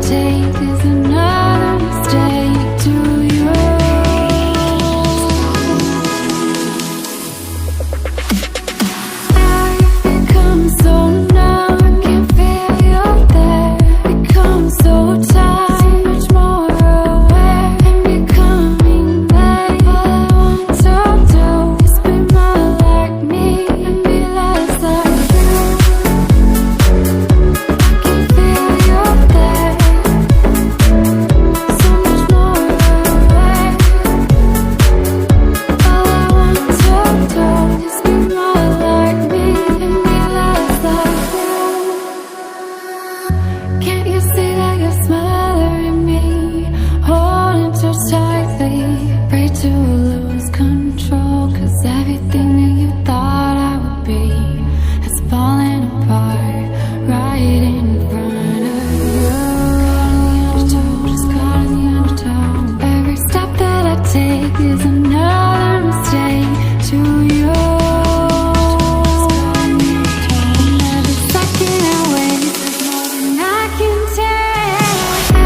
take is another mistake to you. I've become so numb, I can't feel you there. Become so tired, so much more aware. I'm becoming late. All I want to do is be more like me and be less like you. I can feel you there, so much more aware. All I want to do is be more like me and be less like you. Can't you see that you're smothering me, holding too tightly, afraid to lose control, 'cause everything that you thought I would be has fallen apart right in front of you. Undertow, just caught in the undertow. Every step that I take is another mistake to you. And every second I waste is more than I can take.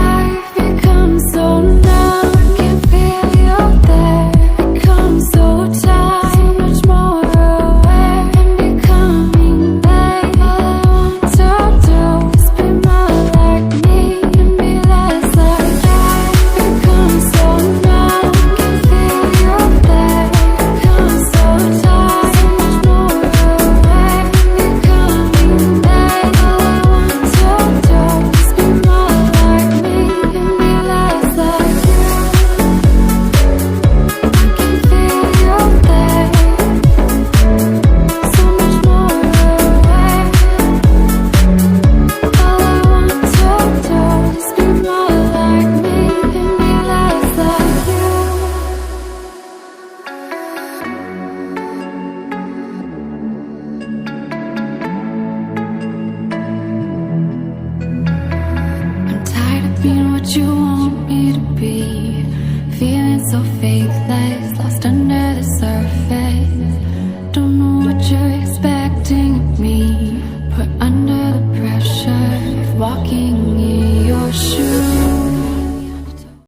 I've become so numb, I can't feel you there. Become so tired, so much more aware. I'm becoming late. All I want to do is be more like me and be less like you. I've become so numb, I can't feel you there. Become so tired, so much more aware. I'm becoming late. All I want to do is be more like me and be less like you. I can feel you there, so much more aware. All I want to do is be more like me and be less like you. I'm tired of being what you want me to be, feeling so faithless.